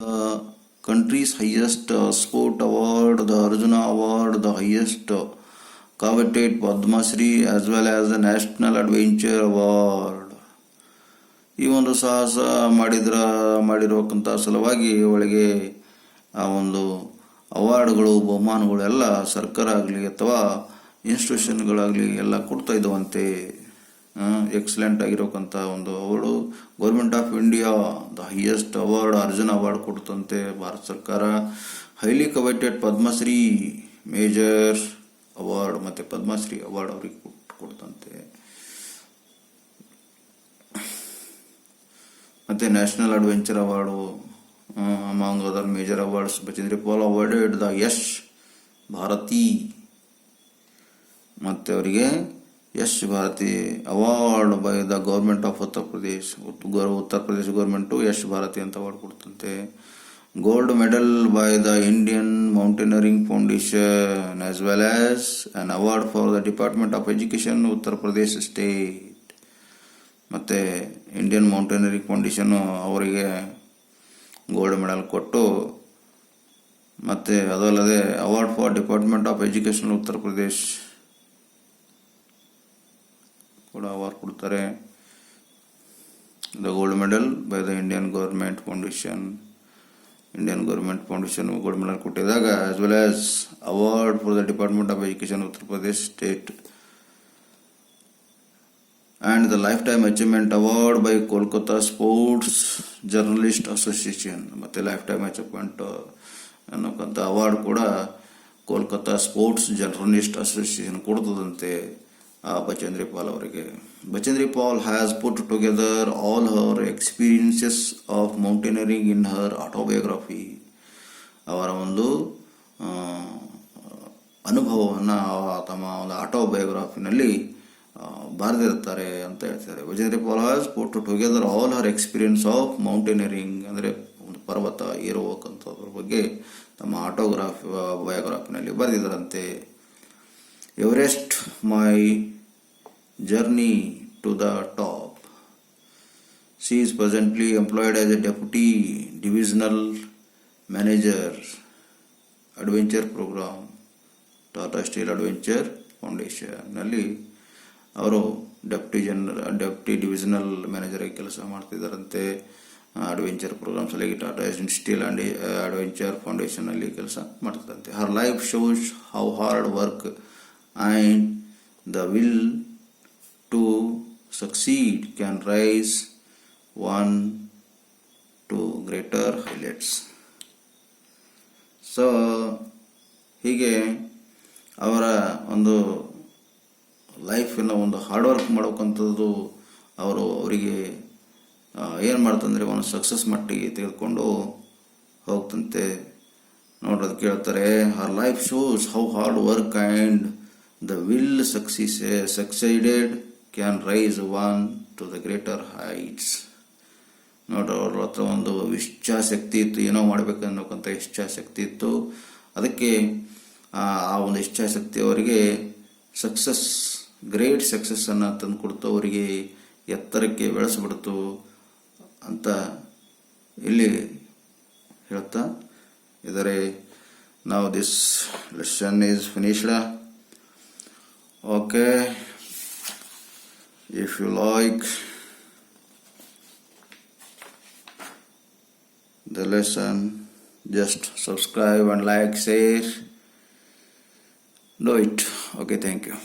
the country's highest sport award, the Arjuna Award, the highest coveted Padma Shri, as well as the National Adventure Award. ಈ ಒಂದು ಸಾಹಸ ಮಾಡಿರೋಕ್ಕಂಥ ಸಲುವಾಗಿ ಅವಳಿಗೆ ಆ ಒಂದು ಅವಾರ್ಡ್ಗಳು ಬಹುಮಾನಗಳು ಎಲ್ಲ ಸರ್ಕಾರ ಆಗಲಿ ಅಥವಾ ಇನ್ಸ್ಟಿಟ್ಯೂಷನ್ಗಳಾಗಲಿ ಎಲ್ಲ ಕೊಡ್ತಾ ಇದ್ದವಂತೆ. ಎಕ್ಸಲೆಂಟ್ ಆಗಿರೋಕ್ಕಂಥ ಒಂದು ಅವಳು government of India the highest award Arjun award ಕೊಡ್ತಂತೆ ಭಾರತ ಸರ್ಕಾರ. Highly coveted Padma Shri major award ಮತ್ತು ಪದ್ಮಶ್ರೀ ಅವಾರ್ಡ್ ಅವ್ರಿಗೆ ಕೊಡ್ತಂತೆ. ಮತ್ತು national adventure award among other major awards Bachendri Pal awarded the Yash Bharati, ಮತ್ತು ಅವರಿಗೆ Yash Bharati award by the government of Uttar Pradesh government Yash Bharati ಅಂತ ಅವಾರ್ಡ್ ಕೊಡ್ತಂತೆ. Gold medal by the Indian mountaineering foundation as well as an award for the department of education Uttar Pradesh state. ಮತ್ತು Indian mountaineering foundation ಅವರಿಗೆ gold medal ಕೊಟ್ಟು, ಮತ್ತು ಅದಲ್ಲದೆ award for department of education Uttar Pradesh ಕೂಡ award ಕೊಡ್ತಾರೆ. The gold medal by the Indian government foundation gold medal ಕೊಟ್ಟಿದಾಗ, as well as award for the department of education Uttar Pradesh state and the lifetime achievement award by Kolkata Sports Journalist Association. ಮತ್ತೆ life achievement ಅನ್ನೋಕ್ಕಂಥ award ಕೂಡ Kolkata sports journalist association ಕೊಡ್ತದಂತೆ ಆ ಬಚೇಂದ್ರಿ ಪಾಲ್ ಅವರಿಗೆ. Bachendri Pal has put together all her experiences of mountaineering in her autobiography. ಅವರ ಒಂದು ಅನುಭವವನ್ನು ತಮ್ಮ ಒಂದು ಆಟೋಬಯೋಗ್ರಫಿನಲ್ಲಿ ಬರೆದಿರ್ತಾರೆ ಅಂತ ಹೇಳ್ತಾರೆ. Bachendri Pal has put together all her experience of mountaineering, ಅಂದರೆ ಒಂದು ಪರ್ವತ ಏರುವಕ್ಕಂಥದ್ರ ಬಗ್ಗೆ ತಮ್ಮ ಬಯೋಗ್ರಾಫಿನಲ್ಲಿ ಬರೆದಿದ್ದರಂತೆ. Everest my journey to the top. She is presently employed as A deputy divisional manager adventure program Tata steel adventure ಫೌಂಡೇಶನ್ನಲ್ಲಿ ಅವರು ಡೆಪ್ಟಿ ಡಿವಿಷನಲ್ ಮ್ಯಾನೇಜರ್ ಆಗಿ ಕೆಲಸ ಮಾಡ್ತಿದ್ದಾರಂತೆ. ಅಡ್ವೆಂಚರ್ ಪ್ರೋಗ್ರಾಮ್ಸ್ ಅಲ್ಲಿ Tata steel and adventure foundation ಅಲ್ಲಿ ಕೆಲಸ ಮಾಡ್ತಿದ್ದಂತೆ. Her life shows how hard work and the will to succeed can rice one to greater highlights. So ಹೀಗೆ ಅವರ ಒಂದು ಲೈಫಿನ ಒಂದು ಹಾರ್ಡ್ ವರ್ಕ್ ಮಾಡೋಕ್ಕಂಥದ್ದು ಅವರಿಗೆ ಏನು ಮಾಡ್ತಂದರೆ ಒಂದು ಸಕ್ಸಸ್ ಮಟ್ಟಿಗೆ ತೆಗೆದುಕೊಂಡು ಹೋಗ್ತಂತೆ. ನೋಡೋದು ಕೇಳ್ತಾರೆ, her life shows how hard work and the will succeeded can rice one to the greater heights. ನೋಡ್ರಿ, ಅವ್ರ ಹತ್ರ ಒಂದು ಇಚ್ಛಾಶಕ್ತಿ ಇತ್ತು, ಏನೋ ಮಾಡಬೇಕನ್ನೋಕ್ಕಂಥ ಇಚ್ಛಾಶಕ್ತಿ ಇತ್ತು. ಅದಕ್ಕೆ ಆ ಒಂದು ಇಚ್ಛಾಶಕ್ತಿ ಅವರಿಗೆ ಗ್ರೇಟ್ ಸಕ್ಸಸ್ಸನ್ನು ತಂದು ಕೊಡ್ತು, ಅವರಿಗೆ ಎತ್ತರಕ್ಕೆ ಬೆಳೆಸ್ಬಿಡ್ತು ಅಂತ ಇಲ್ಲಿ ಹೇಳ್ತಾ ಇದ್ದಾರೆ. ನಾವು this lesson is finished. Okay, if you like the lesson, just subscribe and like, share, do it. Okay, thank you.